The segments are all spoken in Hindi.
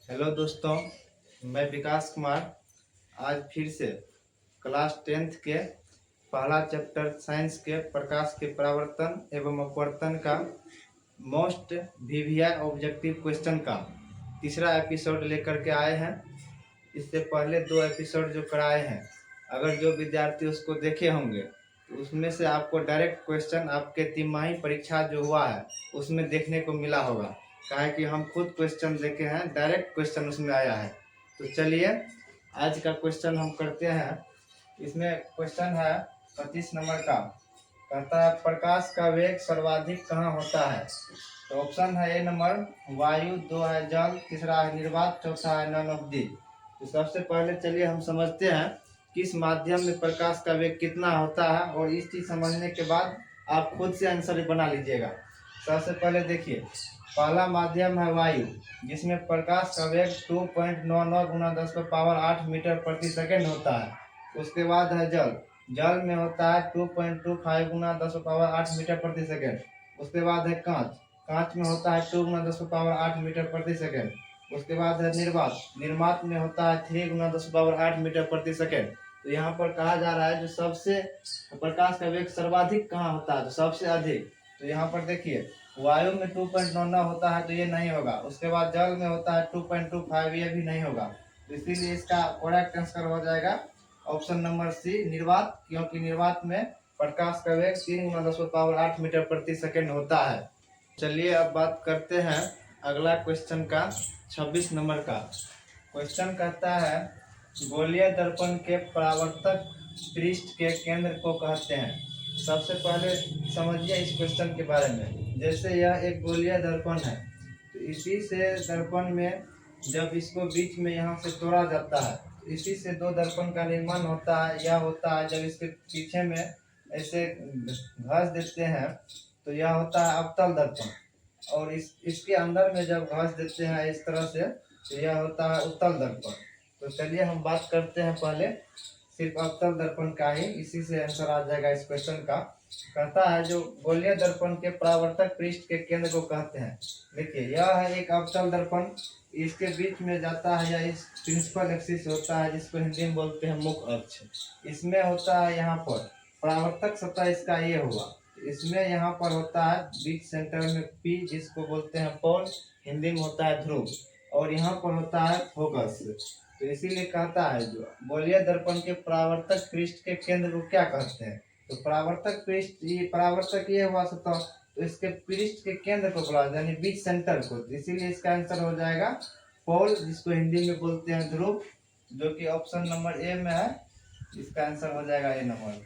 हेलो दोस्तों, मैं विकास कुमार आज फिर से क्लास 10th के पहला चैप्टर साइंस के प्रकाश के परावर्तन एवं अपवर्तन का मोस्ट वीवीआई ऑब्जेक्टिव क्वेश्चन का तीसरा एपिसोड लेकर के आए हैं। इससे पहले 2 एपिसोड जो कराए हैं, अगर जो विद्यार्थी उसको देखे होंगे तो उसमें से आपको डायरेक्ट क्वेश्चन आपके तिमाही परीक्षा जो हुआ है उसमें देखने को मिला होगा। काहे कि हम खुद क्वेश्चन देखे हैं, डायरेक्ट क्वेश्चन उसमें आया है। तो चलिए आज का क्वेश्चन हम करते हैं। इसमें क्वेश्चन है 25 नंबर का। कहता है प्रकाश का वेग सर्वाधिक कहाँ होता है। तो ऑप्शन है ए नंबर वायु, 2 है जल, तीसरा है निर्वात, चौथा है नन ऑफ दी। तो सबसे पहले चलिए हम समझते हैं किस माध्यम में प्रकाश का वेग कितना होता है, और इस चीज समझने के बाद आप खुद से आंसर बना लीजिएगा। सबसे पहले देखिए, पहला माध्यम है वायु, जिसमें प्रकाश का वेग 2.99 गुना 10⁸ मीटर प्रति सेकेंड होता है। उसके बाद है जल, जल में होता है 2.25 गुना 10⁸ मीटर प्रति सेकेंड। उसके बाद है कांच, कांच में होता है 2 गुना 10⁸ मीटर प्रति सेकेंड। उसके बाद है निर्वात, निर्वात में होता है 3 गुना 10⁸ मीटर प्रति सेकेंड। तो यहाँ पर कहा जा रहा है जो सबसे प्रकाश का वेग सर्वाधिक कहाँ होता है, तो सबसे अधिक। तो यहाँ पर देखिए वायु में 2.99 होता है तो ये नहीं होगा। उसके बाद जल में होता है 2.25, ये भी नहीं होगा। तो इसीलिए इसका करेक्ट आंसर हो जाएगा ऑप्शन नंबर सी, निर्वात, क्योंकि निर्वात में प्रकाश का वेग 3 गुना 10⁸ मीटर प्रति सेकेंड होता है। चलिए अब बात करते हैं अगला क्वेश्चन का, 26 नंबर का। क्वेश्चन कहता है गोलीय दर्पण के परावर्तक पृष्ठ के केंद्र को कहते हैं। सबसे पहले समझिए इस क्वेश्चन के बारे में। जैसे यह एक गोलीय दर्पण है, तो इसी से दर्पण में जब इसको बीच में यहाँ से तोड़ा जाता है, तो इसी से 2 दर्पण का निर्माण होता है। यह होता है जब इसके पीछे में ऐसे घस देते हैं तो यह होता है अवतल दर्पण, और इसके अंदर में जब घस देते हैं इस तरह से तो यह होता है उत्तल दर्पण। तो चलिए हम बात करते हैं पहले सिर्फ अवतल दर्पण का ही, इसी से आंसर आ जाएगा इस क्वेश्चन का। कहता है जो गोलीय दर्पण के परावर्तक पृष्ठ के केंद्र को कहते हैं। देखिए यह है एक अवतल दर्पण, इसके बीच में जाता है या इस प्रिंसिपल एक्सिस होता है जिसको हिंदी में बोलते हैं मुख्य अक्ष। इसमें होता है यहाँ पर परावर्तक सतह, इसका ये हुआ। इसमें यहाँ पर होता है बीच सेंटर में पी, जिसको बोलते हैं पोल, हिंदी में होता है ध्रुव, और यहाँ पर होता है फोकस। तो इसीलिए कहता है जो गोलीय दर्पण के परावर्तक पृष्ठ के केंद्र को क्या कहते हैं। तो परावर्तक पृष्ठ, ये परावर्तक ये हुआ सतह, तो इसके पृष्ठ के केंद्र को बोला यानी बीच सेंटर को। इसीलिए इसका आंसर हो जाएगा पोल, जिसको हिंदी में बोलते हैं ध्रुव, जो कि ऑप्शन नंबर ए में है। इसका आंसर हो जाएगा ए नंबर।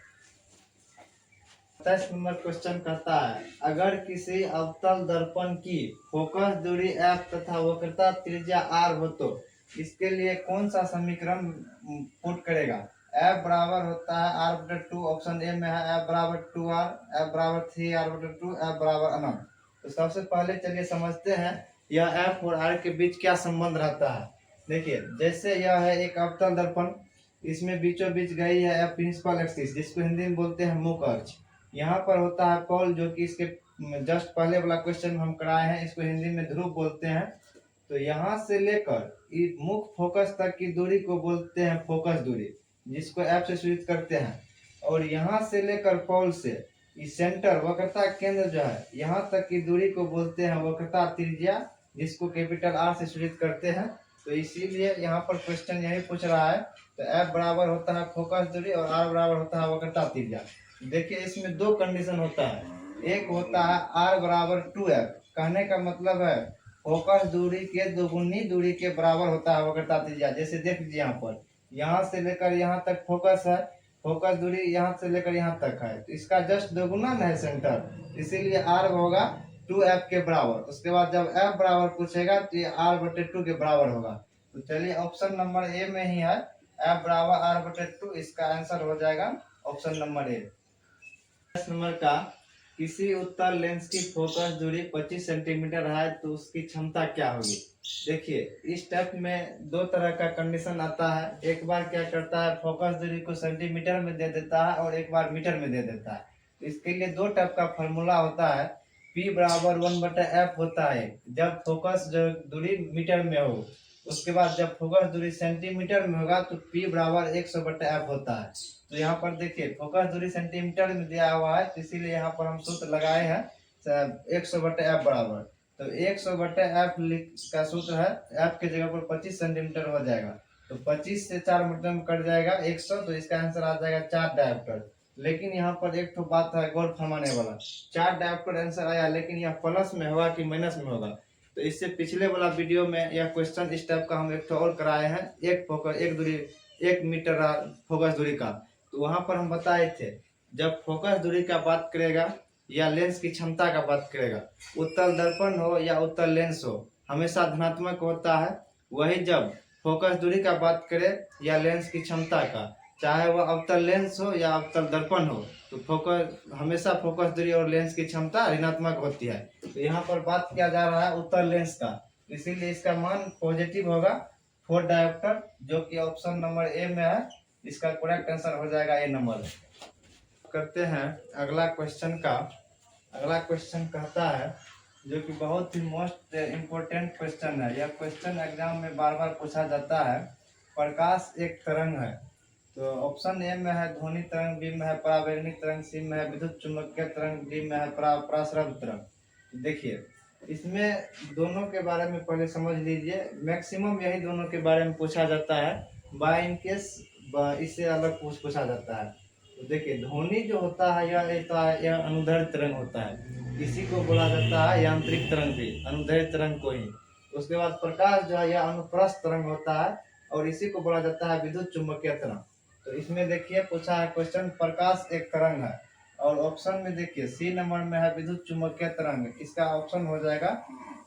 27 नंबर क्वेश्चन कहता है अगर किसी अवतल दर्पण की फोकस दूरी f तथा वक्रता त्रिज्या r हो तो इसके लिए कौन सा समीकरण पुट करेगा। f बराबर होता है r/2, ऑप्शन ए में है f बराबर 2r, f बराबर 3r/2, f बराबर अनंत। तो सबसे पहले चलिए समझते हैं यह f और r के बीच क्या संबंध रहता है। देखिए जैसे यह है एक अवतल दर्पण, इसमें बीचों बीच गई है f प्रिंसिपल एक्सिस, जिसको हिंदी में बोलते हैं मुख्य अक्ष। यहाँ पर होता है पोल, जो कि इसके जस्ट पहले वाला क्वेश्चन हम कराए हैं, इसको हिंदी में ध्रुव बोलते हैं। तो यहाँ से लेकर मुख्य फोकस तक की दूरी को बोलते हैं फोकस दूरी, जिसको एफ से सूचित करते हैं। और यहाँ से लेकर पोल से इस सेंटर वक्रता केंद्र जो है यहाँ तक की दूरी को बोलते हैं वक्रता त्रिज्या, जिसको कैपिटल आर से सूचित करते हैं। तो इसीलिए यहाँ पर क्वेश्चन यही पूछ रहा है। तो एफ बराबर होता है फोकस दूरी और आर बराबर होता है वक्रता त्रिज्या। देखिए इसमें 2 कंडीशन होता है। एक होता है r बराबर 2f, कहने का मतलब है फोकस दूरी के दोगुनी दूरी के बराबर होता है वक्रता त्रिज्या। जैसे देख लीजिए यहाँ से लेकर यहाँ तक फोकस है, फोकस दूरी यहाँ से लेकर यहाँ तक है, तो इसका जस्ट दोगुना है सेंटर, इसीलिए r होगा 2f के बराबर। उसके बाद जब f बराबर पूछेगा तो ये r/2 के बराबर होगा। तो चलिए ऑप्शन नंबर ए में ही है f बराबर r/2, इसका आंसर हो जाएगा ऑप्शन नंबर ए। नंबर का किसी उत्तल लेंस की फोकस दूरी 25 सेंटीमीटर है तो उसकी क्षमता क्या होगी। देखिए इस स्टेप में 2 तरह का कंडीशन आता है। एक बार क्या करता है फोकस दूरी को सेंटीमीटर में दे देता है और एक बार मीटर में दे देता है। तो इसके लिए 2 टाइप का फॉर्मूला होता है। P बराबर 1/f होता है जब फोकस जो दूरी मीटर में हो, उसके बाद जब फोकस दूरी सेंटीमीटर में होगा तो P बराबर 100/f होता है। तो यहाँ पर देखिए फोकस दूरी सेंटीमीटर में दिया हुआ है, तो इसीलिए यहाँ पर हम सूत्र लगाए हैं 100/f बराबर। तो 100/f का सूत्र है, f के जगह पर 25 सेंटीमीटर हो जाएगा, तो 25 से 4 मीटर में कट जाएगा 100, तो इसका आंसर आ जाएगा 4 डायोप्टर। लेकिन यहाँ पर एक तो बात है गौर फरमाने वाला, 4 डायोप्टर आंसर आया, लेकिन यह प्लस में होगा कि माइनस में होगा। तो इससे पिछले वाला वीडियो में यह क्वेश्चन इस टाइप का हम एक और कराए हैं, एक मीटर फोकस दूरी का। तो वहां पर हम बताए थे जब फोकस दूरी का बात करेगा या लेंस की क्षमता का बात करेगा, उत्तल दर्पण हो या उत्तल लेंस हो, हमेशा धनात्मक होता है। वही जब फोकस दूरी का बात करें या लेंस की क्षमता का, चाहे वह अवतल लेंस हो या अवतल दर्पण हो, तो हमेशा फोकस दूरी और लेंस की क्षमता ऋणात्मक होती है। तो यहाँ पर बात किया जा रहा है उत्तल लेंस का, इसीलिए इसका मान पॉजिटिव होगा 4 डायोप्टर, जो कि ऑप्शन नंबर ए में है। इसका करेक्ट आंसर हो जाएगा ए नंबर। करते हैं अगला क्वेश्चन का। अगला क्वेश्चन कहता है, जो कि बहुत ही मोस्ट इम्पोर्टेंट क्वेश्चन है, यह क्वेश्चन एग्जाम में बार बार पूछा जाता है। प्रकाश एक तरंग है, तो ऑप्शन ए में है ध्वनि तरंग, बी में है परावैरणिक तरंग, सी में है विद्युत चुम्बकीय तरंग, डी में है पराश्रव्य तरंग। देखिए इसमें दोनों के बारे में पहले समझ लीजिए, मैक्सिमम यही दोनों के बारे में पूछा जाता है, बाय इन केस इससे अलग पूछा जाता है। तो देखिए ध्वनि जो होता है यह अनुदैर्घ्य तरंग होता है, इसी को बोला जाता है यांत्रिक तरंग भी, अनुदैर्घ्य तरंग को ही। उसके बाद प्रकाश जो है यह अनुप्रस्थ तरंग होता है, और इसी को बोला जाता है विद्युत चुम्बकीय तरंग। तो इसमें देखिए पूछा है क्वेश्चन, प्रकाश एक तरंग है, और ऑप्शन में देखिए सी नंबर में है विद्युत चुम्बकीय तरंग, इसका ऑप्शन हो जाएगा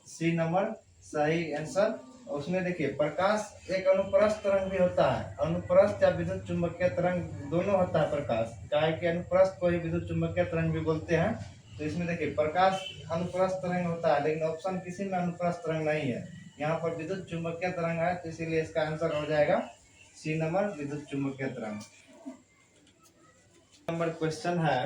सी नंबर सही आंसर। उसमें देखिए प्रकाश एक अनुप्रस्थ तरंग भी होता है, अनुप्रस्थ या विद्युत चुम्बकीय तरंग दोनों होता है प्रकाश, चाहे कि अनुप्रस्थ को ही विद्युत चुम्बकीय तरंग भी बोलते हैं। तो इसमें देखिए प्रकाश अनुप्रस्थ तरंग होता है, लेकिन ऑप्शन किसी में अनुप्रस्थ तरंग नहीं है, यहाँ पर विद्युत चुम्बकीय तरंग है, तो इसीलिए इसका आंसर हो जाएगा सी नंबर विद्युत चुम्बकीय तरंग। नंबर क्वेश्चन है,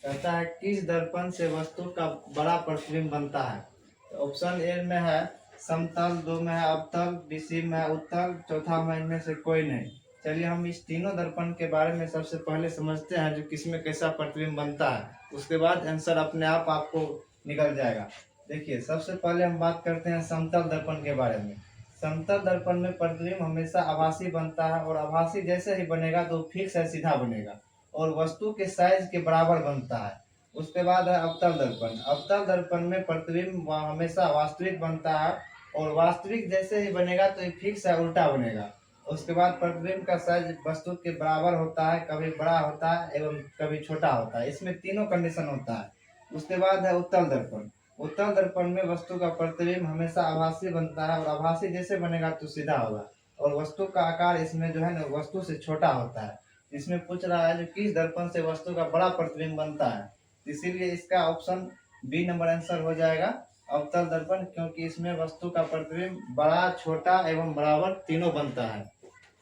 कहता है किस दर्पण से वस्तु का बड़ा प्रतिबिंब बनता है। तो ऑप्शन ए में है समतल, 2 में है अवतल, बी सी में है उत्तल, चौथा में इनमें से कोई नहीं। चलिए हम इस तीनों दर्पण के बारे में सबसे पहले समझते हैं, जो किसमें कैसा प्रतिबिंब बनता है, उसके बाद आंसर अपने आप आपको निकल जाएगा। देखिए सबसे पहले हम बात करते हैं समतल दर्पण के बारे में। समतल दर्पण में प्रतिबिंब हमेशा आभासी बनता है, और आभासी जैसे ही बनेगा तो फिक्स है, सीधा बनेगा, और वस्तु के साइज के बराबर बनता है। उसके बाद है अवतल दर्पण। अवतल दर्पण में प्रतिबिंब हमेशा वास्तविक बनता है, और वास्तविक जैसे ही बनेगा तो ये फिक्स है, उल्टा बनेगा। उसके बाद प्रतिबिंब का साइज वस्तु के बराबर होता है, कभी बड़ा होता है एवं कभी छोटा होता है, इसमें तीनों कंडीशन होता है। उसके बाद है उत्तल दर्पण। उत्तल दर्पण में वस्तु का प्रतिबिंब हमेशा आभासी बनता है, और आभासी जैसे बनेगा तो सीधा होगा, और वस्तु का आकार इसमें जो है ना वस्तु से छोटा होता है। इसमें पूछ रहा है जो किस दर्पण से वस्तु का बड़ा प्रतिबिंब बनता है, इसीलिए इसका ऑप्शन बी नंबर आंसर हो जाएगा अवतल दर्पण, क्योंकि इसमें वस्तु का प्रतिबिंब बड़ा, छोटा एवं बराबर तीनों बनता है।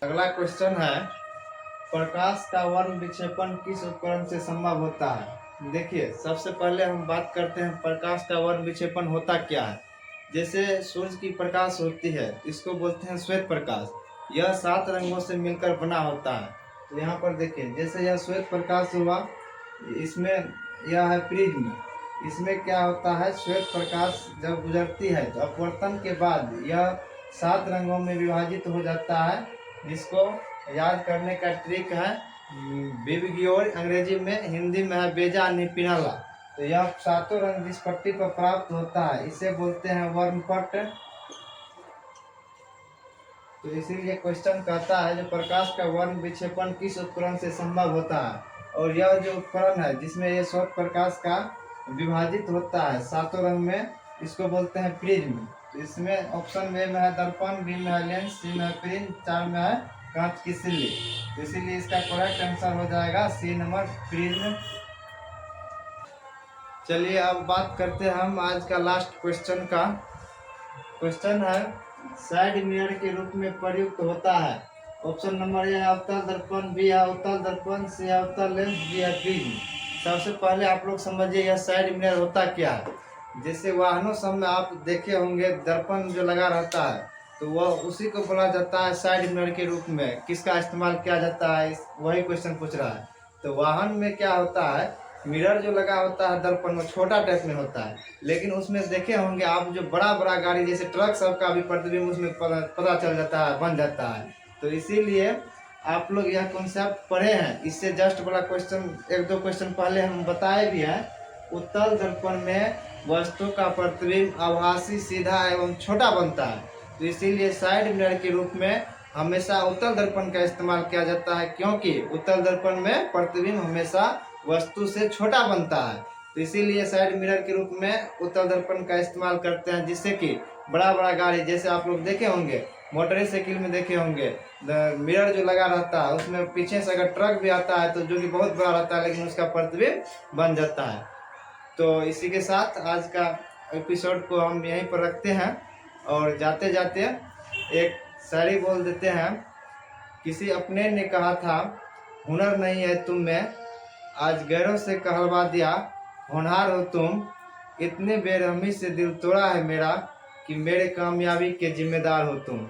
अगला क्वेश्चन है, प्रकाश का वर्ण विक्षेपण किस उपकरण से संभव होता है। देखिए सबसे पहले हम बात करते हैं प्रकाश का वर्ण विक्षेपण होता क्या है। जैसे सूर्य की प्रकाश होती है, इसको बोलते हैं श्वेत प्रकाश, यह 7 रंगों से मिलकर बना होता है। तो यहाँ पर देखिए जैसे यह श्वेत प्रकाश हुआ, इसमें यह है प्रिज्म, इसमें क्या होता है श्वेत प्रकाश जब गुजरती है तो अपवर्तन के बाद यह 7 रंगों में विभाजित हो जाता है। इसको याद करने का ट्रिक है विबग्योर, अंग्रेजी में, हिंदी में है बेजा निपिनला। तो यह 7 रंग जिस पट्टी पर प्राप्त होता है इसे बोलते हैं वर्णपट। तो इसीलिए क्वेश्चन कहता है जो प्रकाश का वर्ण विक्षेपण किस उपकरण से संभव होता है, और यह जो उपकरण है जिसमें यह श्वेत प्रकाश का विभाजित होता है 7 रंग में, इसको बोलते हैं प्रिज्म। तो इसमें ऑप्शन में है दर्पण, बी में है लेंस, सी में है प्रिज्म, 4 में है कांच की सिल्ली। तो इसीलिए इसका करेक्ट आंसर हो जाएगा सी नंबर प्रिज्म। चलिए अब बात करते हैं हम आज का लास्ट क्वेश्चन का। क्वेश्चन है साइड मिरर के रूप में प्रयुक्त होता है। ऑप्शन नंबर ए है अवतल दर्पण, बी है उत्तल दर्पण, सी है उत्तल लेंस, डी है प्रिज्म। सबसे पहले आप लोग समझिए यह साइड मिरर होता क्या है। जैसे वाहनों सब में आप देखे होंगे दर्पण जो लगा रहता है, तो वह उसी को बोला जाता है साइड मिरर के रूप में। किसका इस्तेमाल किया जाता है, वही क्वेश्चन पूछ रहा है। तो वाहन में क्या होता है, मिरर जो लगा होता है दर्पण में छोटा टाइप में होता है, लेकिन उसमें देखे होंगे आप जो बड़ा बड़ा गाड़ी जैसे ट्रक सब का भी प्रतिबिंब उसमें पता चल जाता है, बन जाता है। तो इसीलिए आप लोग यह कॉन्सेप्ट पढ़े हैं। इससे जस्ट बड़ा क्वेश्चन, एक दो क्वेश्चन पहले हम बताए भी हैं। उत्तल दर्पण में वस्तु का प्रतिबिंब आभासी, सीधा एवं छोटा बनता है। तो इसीलिए साइड मिरर के रूप में हमेशा उत्तल दर्पण का इस्तेमाल किया जाता है, क्योंकि उत्तल दर्पण में प्रतिबिंब हमेशा वस्तु से छोटा बनता है। तो इसीलिए साइड मिरर के रूप में उत्तल दर्पण का इस्तेमाल करते हैं, जिससे कि बड़ा बड़ा गाड़ी जैसे आप लोग देखे होंगे, मोटरसाइकिल में देखे होंगे, मिरर जो लगा रहता है उसमें पीछे से अगर ट्रक भी आता है तो जो कि बहुत बड़ा रहता है, लेकिन उसका प्रतिबिंब बन जाता है। तो इसी के साथ आज का एपिसोड को हम यहीं पर रखते हैं और जाते जाते एक शायरी बोल देते हैं। किसी अपने ने कहा था, हुनर नहीं है तुम में, आज गैरों से कहलवा दिया, होनहार हो तुम। इतने बेरहमी से दिल तोड़ा है मेरा, कि मेरे कामयाबी के जिम्मेदार हो तुम।